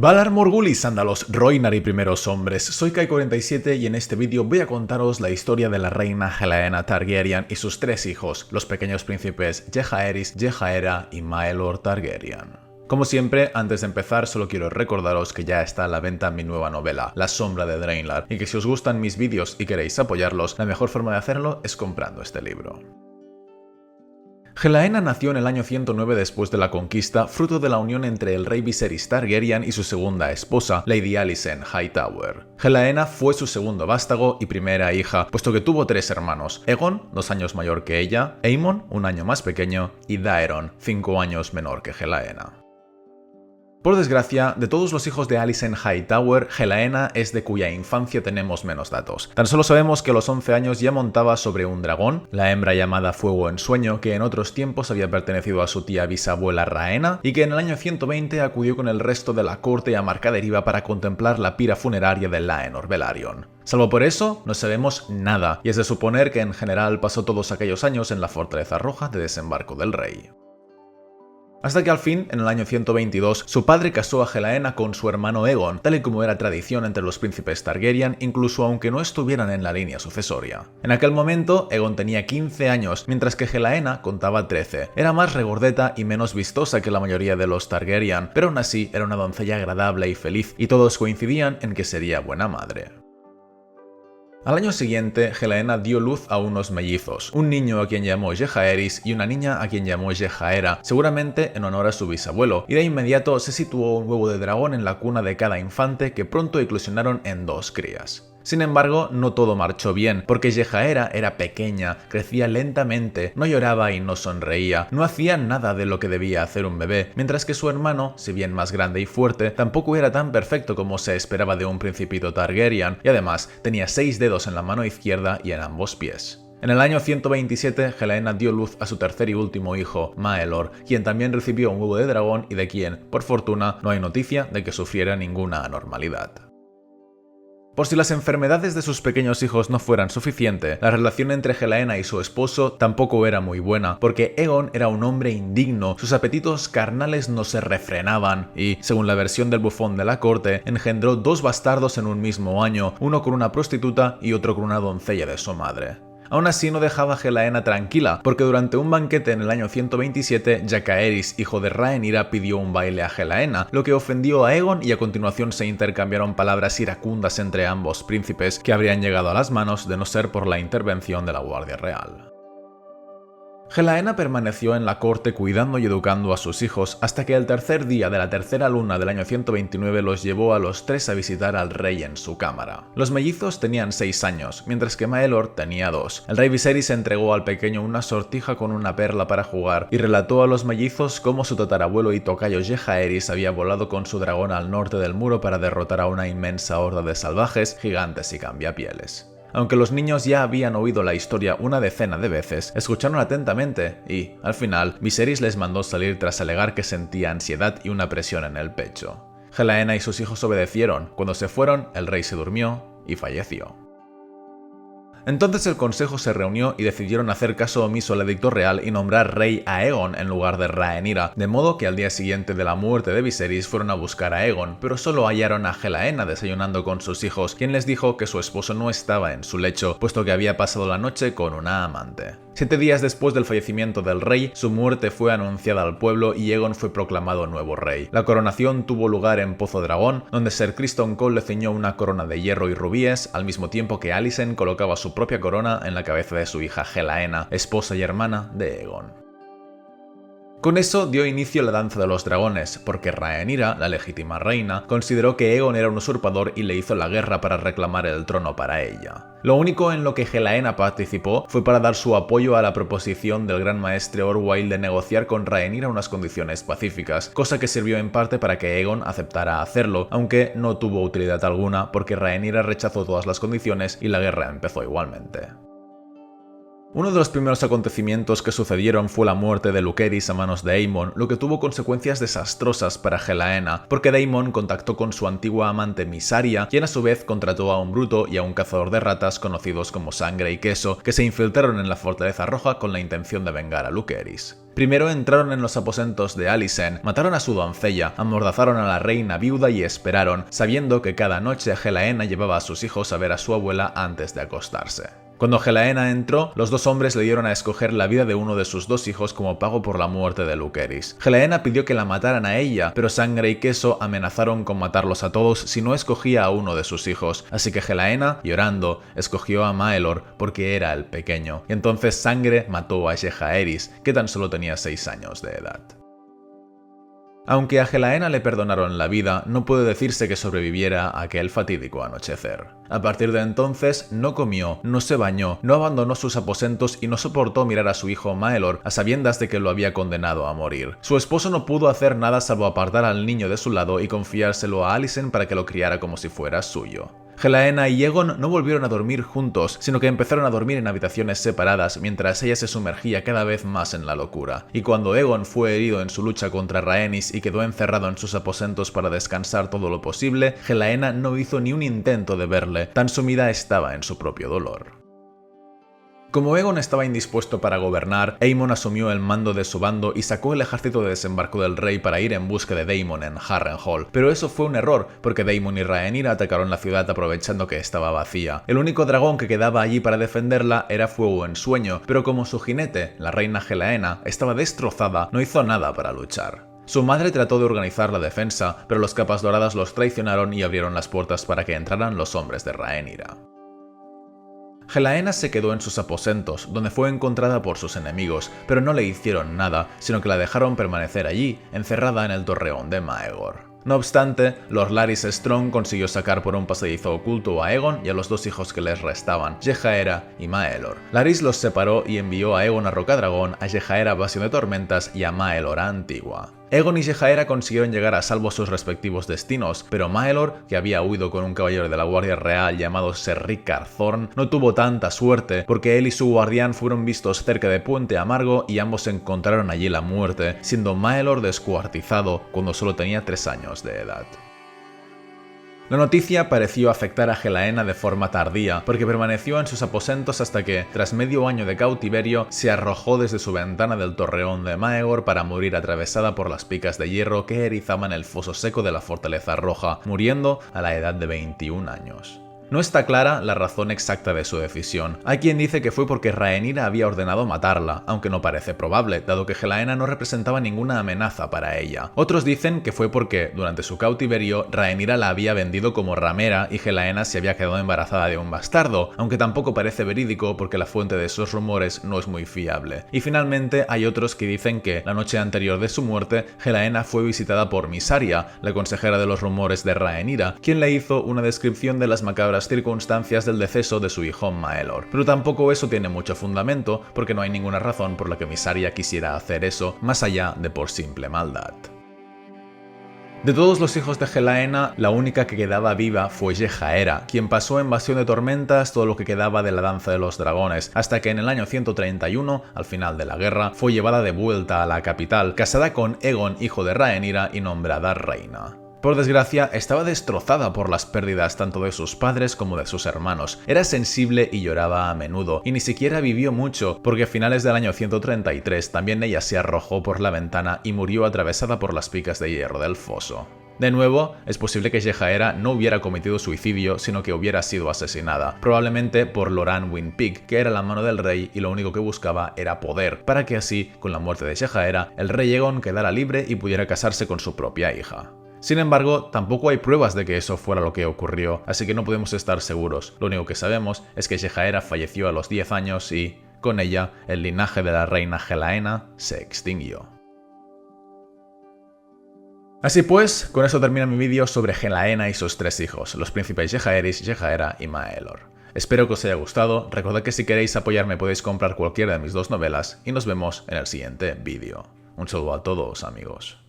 Valar Morghulis, Sándalos, Rhoynar y primeros hombres, soy Kai47 y en este vídeo voy a contaros la historia de la reina Helaena Targaryen y sus tres hijos, los pequeños príncipes Jaehaerys, Jaehaera y Maelor Targaryen. Como siempre, antes de empezar solo quiero recordaros que ya está a la venta mi nueva novela, La sombra de Draenlar, y que si os gustan mis vídeos y queréis apoyarlos, la mejor forma de hacerlo es comprando este libro. Helaena nació en el año 109 después de la conquista, fruto de la unión entre el rey Viserys Targaryen y su segunda esposa, Lady Alicent Hightower. Helaena fue su segundo vástago y primera hija, puesto que tuvo tres hermanos: Aegon, 2 años mayor que ella; Aemon, 1 año más pequeño; y Daeron, 5 años menor que Helaena. Por desgracia, de todos los hijos de Alicent Hightower, Helaena es de cuya infancia tenemos menos datos. Tan solo sabemos que a los 11 años ya montaba sobre un dragón, la hembra llamada Fuego en Sueño, que en otros tiempos había pertenecido a su tía bisabuela Rhaena, y que en el año 120 acudió con el resto de la corte a Marcaderiva para contemplar la pira funeraria de Laenor Velaryon. Salvo por eso, no sabemos nada, y es de suponer que en general pasó todos aquellos años en la Fortaleza Roja de Desembarco del Rey. Hasta que al fin, en el año 122, su padre casó a Helaena con su hermano Aegon, tal y como era tradición entre los príncipes Targaryen, incluso aunque no estuvieran en la línea sucesoria. En aquel momento, Aegon tenía 15 años, mientras que Helaena contaba 13. Era más regordeta y menos vistosa que la mayoría de los Targaryen, pero aún así era una doncella agradable y feliz, y todos coincidían en que sería buena madre. Al año siguiente, Helaena dio luz a unos mellizos, un niño a quien llamó Jaehaerys y una niña a quien llamó Jaehaera, seguramente en honor a su bisabuelo, y de inmediato se situó un huevo de dragón en la cuna de cada infante que pronto eclosionaron en 2 crías. Sin embargo, no todo marchó bien, porque Jaehaera era pequeña, crecía lentamente, no lloraba y no sonreía, no hacía nada de lo que debía hacer un bebé, mientras que su hermano, si bien más grande y fuerte, tampoco era tan perfecto como se esperaba de un principito Targaryen, y además tenía 6 dedos en la mano izquierda y en ambos pies. En el año 127, Helaena dio luz a su tercer y último hijo, Maelor, quien también recibió un huevo de dragón y de quien, por fortuna, no hay noticia de que sufriera ninguna anormalidad. Por si las enfermedades de sus pequeños hijos no fueran suficiente, la relación entre Helaena y su esposo tampoco era muy buena, porque Aegon era un hombre indigno, sus apetitos carnales no se refrenaban y, según la versión del bufón de la corte, engendró 2 bastardos en un mismo año, uno con una prostituta y otro con una doncella de su madre. Aún así no dejaba a Helaena tranquila, porque durante un banquete en el año 127, Jaehaerys, hijo de Rhaenyra, pidió un baile a Helaena, lo que ofendió a Aegon y a continuación se intercambiaron palabras iracundas entre ambos príncipes que habrían llegado a las manos de no ser por la intervención de la Guardia Real. Helaena permaneció en la corte cuidando y educando a sus hijos hasta que el tercer día de la tercera luna del año 129 los llevó a los 3 a visitar al rey en su cámara. Los mellizos tenían 6 años, mientras que Maelor tenía 2. El rey Viserys entregó al pequeño una sortija con una perla para jugar y relató a los mellizos cómo su tatarabuelo y tocayo Jaehaerys había volado con su dragón al norte del muro para derrotar a una inmensa horda de salvajes, gigantes y cambiapieles. Aunque los niños ya habían oído la historia una decena de veces, escucharon atentamente y, al final, Viserys les mandó salir tras alegar que sentía ansiedad y una presión en el pecho. Helaena y sus hijos obedecieron. Cuando se fueron, el rey se durmió y falleció. Entonces el consejo se reunió y decidieron hacer caso omiso al edicto real y nombrar rey a Aegon en lugar de Rhaenyra, de modo que al día siguiente de la muerte de Viserys fueron a buscar a Aegon, pero solo hallaron a Helaena desayunando con sus hijos, quien les dijo que su esposo no estaba en su lecho, puesto que había pasado la noche con una amante. 7 días después del fallecimiento del rey, su muerte fue anunciada al pueblo y Aegon fue proclamado nuevo rey. La coronación tuvo lugar en Pozo Dragón, donde Ser Criston Cole le ciñó una corona de hierro y rubíes, al mismo tiempo que Alicent colocaba su propia corona en la cabeza de su hija Helaena, esposa y hermana de Aegon. Con eso dio inicio la danza de los dragones, porque Rhaenyra, la legítima reina, consideró que Aegon era un usurpador y le hizo la guerra para reclamar el trono para ella. Lo único en lo que Helaena participó fue para dar su apoyo a la proposición del gran maestre Orwyle de negociar con Rhaenyra unas condiciones pacíficas, cosa que sirvió en parte para que Aegon aceptara hacerlo, aunque no tuvo utilidad alguna porque Rhaenyra rechazó todas las condiciones y la guerra empezó igualmente. Uno de los primeros acontecimientos que sucedieron fue la muerte de Lucerys a manos de Aemon, lo que tuvo consecuencias desastrosas para Helaena, porque Daemon contactó con su antigua amante Mysaria, quien a su vez contrató a un bruto y a un cazador de ratas conocidos como Sangre y Queso, que se infiltraron en la Fortaleza Roja con la intención de vengar a Lucerys. Primero entraron en los aposentos de Alicent, mataron a su doncella, amordazaron a la reina viuda y esperaron, sabiendo que cada noche Helaena llevaba a sus hijos a ver a su abuela antes de acostarse. Cuando Helaena entró, los dos hombres le dieron a escoger la vida de uno de sus dos hijos como pago por la muerte de Lucerys. Helaena pidió que la mataran a ella, pero Sangre y Queso amenazaron con matarlos a todos si no escogía a uno de sus hijos, así que Helaena, llorando, escogió a Maelor porque era el pequeño, y entonces Sangre mató a Jaehaerys, que tan solo tenía 6 años de edad. Aunque a Helaena le perdonaron la vida, no puede decirse que sobreviviera a aquel fatídico anochecer. A partir de entonces, no comió, no se bañó, no abandonó sus aposentos y no soportó mirar a su hijo Maelor a sabiendas de que lo había condenado a morir. Su esposo no pudo hacer nada salvo apartar al niño de su lado y confiárselo a Alicent para que lo criara como si fuera suyo. Helaena y Aegon no volvieron a dormir juntos, sino que empezaron a dormir en habitaciones separadas mientras ella se sumergía cada vez más en la locura. Y cuando Aegon fue herido en su lucha contra Rhaenys y quedó encerrado en sus aposentos para descansar todo lo posible, Helaena no hizo ni un intento de verle, tan sumida estaba en su propio dolor. Como Aegon estaba indispuesto para gobernar, Aemon asumió el mando de su bando y sacó el ejército de desembarco del rey para ir en busca de Daemon en Harrenhal, pero eso fue un error, porque Daemon y Rhaenyra atacaron la ciudad aprovechando que estaba vacía. El único dragón que quedaba allí para defenderla era Fuego en Sueño, pero como su jinete, la reina Helaena, estaba destrozada, no hizo nada para luchar. Su madre trató de organizar la defensa, pero los Capas Doradas los traicionaron y abrieron las puertas para que entraran los hombres de Rhaenyra. Helaena se quedó en sus aposentos, donde fue encontrada por sus enemigos, pero no le hicieron nada, sino que la dejaron permanecer allí, encerrada en el torreón de Maegor. No obstante, Lord Larys Strong consiguió sacar por un pasadizo oculto a Aegon y a los dos hijos que les restaban, Jaehaera y Maelor. Larys los separó y envió a Aegon a Rocadragón, a Jaehaera a Bastión de Tormentas y a Maelor a Antigua. Aegon y Jaehaera consiguieron llegar a salvo a sus respectivos destinos, pero Maelor, que había huido con un caballero de la Guardia Real llamado Ser Rickard Thorne, no tuvo tanta suerte, porque él y su guardián fueron vistos cerca de Puente Amargo y ambos encontraron allí la muerte, siendo Maelor descuartizado cuando solo tenía 3 años de edad. La noticia pareció afectar a Helaena de forma tardía, porque permaneció en sus aposentos hasta que, tras medio año de cautiverio, se arrojó desde su ventana del torreón de Maegor para morir atravesada por las picas de hierro que erizaban el foso seco de la Fortaleza Roja, muriendo a la edad de 21 años. No está clara la razón exacta de su decisión. Hay quien dice que fue porque Rhaenyra había ordenado matarla, aunque no parece probable, dado que Helaena no representaba ninguna amenaza para ella. Otros dicen que fue porque, durante su cautiverio, Rhaenyra la había vendido como ramera y Helaena se había quedado embarazada de un bastardo, aunque tampoco parece verídico porque la fuente de esos rumores no es muy fiable. Y finalmente hay otros que dicen que, la noche anterior de su muerte, Helaena fue visitada por Mysaria, la consejera de los rumores de Rhaenyra, quien le hizo una descripción de las macabras circunstancias del deceso de su hijo Maelor. Pero tampoco eso tiene mucho fundamento, porque no hay ninguna razón por la que Mysaria quisiera hacer eso, más allá de por simple maldad. De todos los hijos de Helaena, la única que quedaba viva fue Jaehaera, quien pasó en Bastión de Tormentas todo lo que quedaba de la Danza de los Dragones, hasta que en el año 131, al final de la guerra, fue llevada de vuelta a la capital, casada con Aegon, hijo de Rhaenyra, y nombrada reina. Por desgracia, estaba destrozada por las pérdidas tanto de sus padres como de sus hermanos. Era sensible y lloraba a menudo, y ni siquiera vivió mucho, porque a finales del año 133 también ella se arrojó por la ventana y murió atravesada por las picas de hierro del foso. De nuevo, es posible que Jaehaera no hubiera cometido suicidio, sino que hubiera sido asesinada, probablemente por Loran Windpeak, que era la mano del rey y lo único que buscaba era poder, para que así, con la muerte de Jaehaera, el rey Aegon quedara libre y pudiera casarse con su propia hija. Sin embargo, tampoco hay pruebas de que eso fuera lo que ocurrió, así que no podemos estar seguros. Lo único que sabemos es que Jaehaera falleció a los 10 años y, con ella, el linaje de la reina Helaena se extinguió. Así pues, con eso termina mi vídeo sobre Helaena y sus 3 hijos, los príncipes Jaehaerys, Jaehaera y Maelor. Espero que os haya gustado, recordad que si queréis apoyarme podéis comprar cualquiera de mis 2 novelas y nos vemos en el siguiente vídeo. Un saludo a todos, amigos.